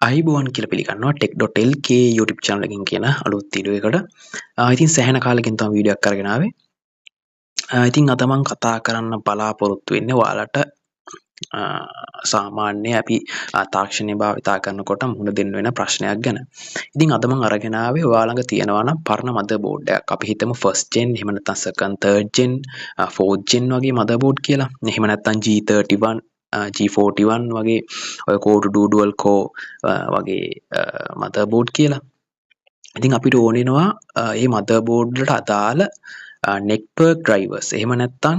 අයිබෝන් කියලා පිළිගන්නවා tech.lk YouTube channel එකකින් කියන අලුත් වීඩියෝ එකකට. ඉතින් සෑහෙන කාලෙකින් තමයි වීඩියෝ එකක් අරගෙන ආවේ. ඉතින් අද මම කතා කරන්න බලාපොරොත්තු වෙන්නේ ඔයාලට සාමාන්‍ය අපි තාක්ෂණය භාවිතා කරනකොට මුහුණ දෙන්න වෙන ප්‍රශ්නයක් ගැන. ඉතින් අද මම අරගෙන ආවේ ඔයා ළඟ තියෙනවා නම් පරණ motherboard එකක්. අපි හිතමු first gen, එහෙම නැත්නම් second, third gen, fourth gen වගේ motherboard කියලා. එහෙම නැත්නම් G31 G41 වගේ ඔය core to dual core වගේ motherboard කියලා. ඉතින් අපිට ඕන වෙනවා මේ motherboard වලට අදාළ network drivers. එහෙම නැත්නම්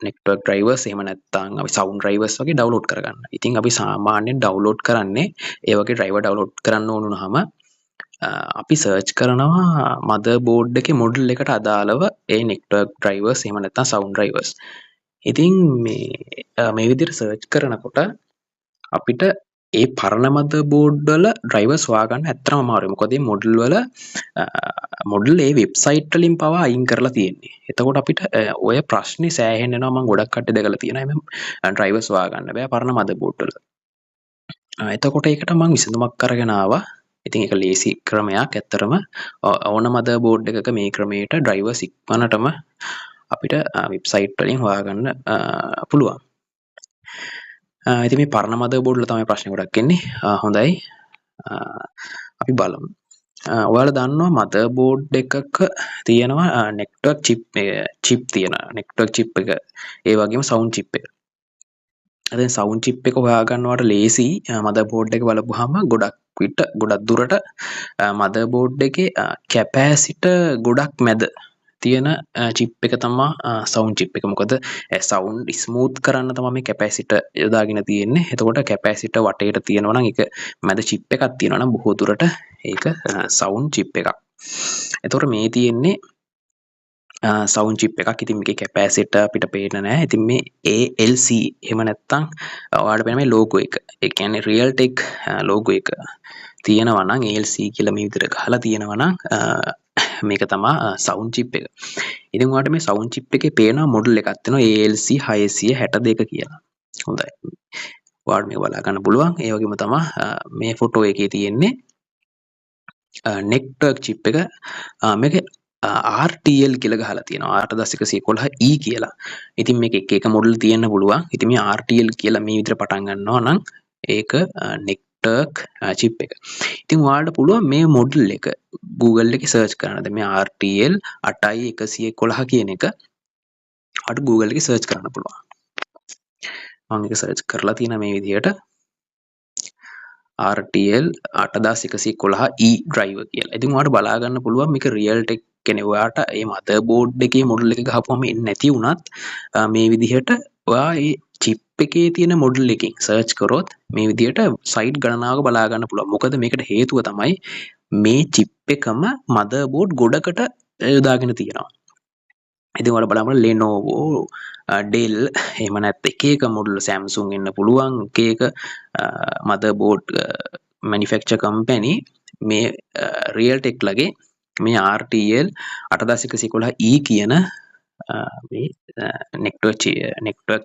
network drivers, එහෙම නැත්නම් අපි sound drivers වගේ download කරගන්න. ඉතින් අපි සාමාන්‍යයෙන් download කරන්නේ ඒ වගේ driver download කරන්න ඕන වුණාම අපි search කරනවා motherboard එකේ model එකට අදාළව ඒ network drivers, එහෙම නැත්නම් sound drivers. ඉතින් මේ විදිහට search කරනකොට අපිට ඒ පරණ motherboard වල drivers හොයාගන්න ඇත්තටම අමාරුයි. මොකද මේ model වල model ඒ website වලින් පවා අයින් කරලා තියෙන්නේ. එතකොට අපිට ඔය ප්‍රශ්නේ සෑහෙන්න එනවා. මම ගොඩක් කට්ටිය දැකලා තියෙනවා. මේ drivers හොයාගන්න බෑ පරණ motherboard වල. එතකොට ඒකට මම විසඳුමක් අරගෙන ආවා. ඉතින් ඒක ලේසි ක්‍රමයක්. ඇත්තටම ඕන motherboard එකක මේ ක්‍රමයට drivers ඉක්මනටම අපිට website වලින් හොයාගන්න පුළුවන්. ඉතින් මේ පරණ motherboard වල තමයි ප්‍රශ්නේ ගොඩක් එන්නේ. හොඳයි. අපි බලමු. ඔයාලා දන්නවා motherboard එකක තියෙනවා network chip තියෙනවා. network chip එක. ඒ වගේම sound chip එක. දැන් sound chip එක හොයාගන්නවට ලේසි. motherboard එක බලපුවාම ගොඩක් දුරට motherboard එකේ capacitor ගොඩක් මැද තියෙන chip එක තමයි sound chip එක. මොකද sound smooth කරන්න තමයි මේ capacitor යොදාගෙන තියෙන්නේ. එතකොට capacitor වටේට තියෙනවා නම් ඒක මැද chip එකක් තියෙනවා නම් බොහෝ දුරට ඒක sound chip එකක්. එතකොට මේ තියෙන්නේ sound chip එකක්. ඉතින් මේකේ capacitor අපිට පේන්න නැහැ. ඉතින් මේ ALC එහෙම නැත්නම් ඔයාලට පේන මේ logo එක. ඒ කියන්නේ Realtek logo එක තියෙනවා නම් ALC කියලා මේ විදිහට ගහලා තියෙනවා නම් මේක තමයි sound chip එක. ඉතින් ඔයාලට මේ sound chip එකේ පේන මොඩල් එකක් තියෙනවා ALC 662 කියලා. හොඳයි. ඔයාලට මේක බලා ගන්න පුළුවන්. ඒ වගේම තමයි මේ ෆොටෝ එකේ තියෙන්නේ network chip එක. මේක RTL කියලා ගහලා තියෙනවා. 8111E කියලා. ඉතින් මේක එක මොඩල් තියෙන්න පුළුවන්. ඉතින් මේ RTL කියලා මේ විදිහට පටන් ගන්නවා නම් ඒක network chip එක. ඉතින් ඔයාලට පුළුවන් මේ මොඩල් එක Google එකේ search කරන්න. දැන් මේ RTL 8111 කියන එක අට Google එකේ search කරන්න පුළුවන්. මම මේක search කරලා තියෙන මේ විදිහට RTL 8111E driver කියලා. ඉතින් ඔයාලට බලා ගන්න පුළුවන් මේක Realtek කියන්නේ ඔයාට මේ motherboard එකේ model එක ගහපුවම එන්නේ නැති වුණත් මේ විදිහට ඔයා මේ chip එකේ තියෙන model එකකින් search කරොත් මේ විදිහට site ගණනාවක බලා ගන්න පුළුවන්. මොකද මේකට හේතුව තමයි මේ chip එකම motherboard ගොඩකට යොදාගෙන තියෙනවා. ඉතින් ඔයාලා බලන්න Lenovo, Dell, එහෙම නැත්නම් එක model Samsung එන්න පුළුවන්. එක motherboard manufacture company මේ Realtek ලගේ මේ RTL 8111E කියන මේ network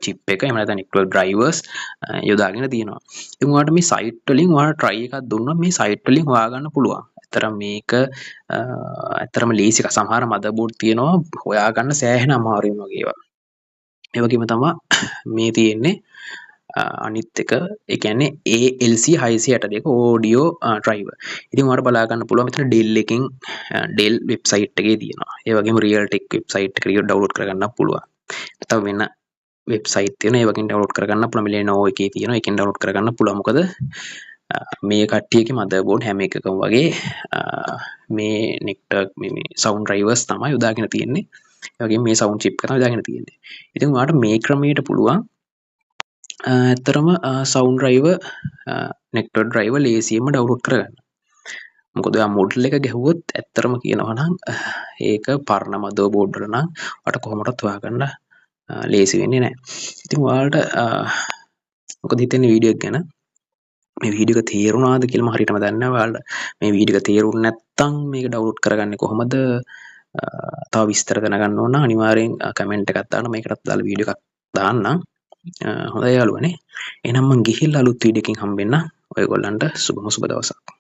chip එක, එහෙම නැත්නම් network drivers යොදාගෙන තියෙනවා. ඉතින් ඔයාලට මේ site වලින් ඔයාලා try එකක් දුන්නොත් මේ site වලින් හොයාගන්න පුළුවන්. ඇත්තටම මේක ඇත්තටම ලේසි එක. සමහර motherboard තියෙනවා හොයාගන්න සෑහෙන අමාරුයි වගේ ඒවා. ඒ වගේම තමයි මේ තියෙන්නේ අනිත් එක. ඒ කියන්නේ ALC 662 audio driver. ඉතින් ඔයාලට බලා ගන්න පුළුවන් මෙතන Dell එකකින් Dell website එකේ තියෙනවා. ඒ වගේම Realtek website එකේ download කරගන්න පුළුවන්. නැත්නම් වෙන website තියෙනවා. ඒ වගේම download කරගන්න පුළුවන්. Lenovo එකේ තියෙනවා. ඒකෙන් download කරගන්න පුළුවන්. මොකද මේ කට්ටියගේ motherboard හැම එකකම වගේ මේ network මේ sound drivers තමයි යොදාගෙන තියෙන්නේ. ඒ වගේම මේ sound chip එක තමයි යොදාගෙන තියෙන්නේ. ඉතින් ඔයාලට මේ ක්‍රමයට පුළුවන් ඇත්තරම sound driver network driver ලේසියෙන්ම download කරගන්න. මොකද ඔයා model එක ගැහුවොත් ඇත්තරම කියනවා නම් ඒක පරණ motherboard වල නම් ඔයාලට කොහොමදත් හොයාගන්න ලේසි වෙන්නේ නැහැ. ඉතින් ඔයාලට මොකද හිතන්නේ වීඩියෝ එක ගැන? මේ වීඩියෝ එක තේරුණාද කියලා මම හරියටම දන්නේ නැහැ. ඔයාලට මේ වීඩියෝ එක තේරුන්නේ නැත්නම් මේක download කරගන්නේ කොහොමද? තව විස්තර දැනගන්න ඕන නම් අනිවාර්යෙන් කමෙන්ට් එකක් දාන්න. මේකටත් දාලා වීඩියෝ එකක් දාන්නම්. හොඳයි යාළුවනේ. එහෙනම් මම ගිහිල්ලා අලුත් වීඩියෝ එකකින් හම්බෙන්න. ඔයගොල්ලන්ට සුබම සුබ දවසක්.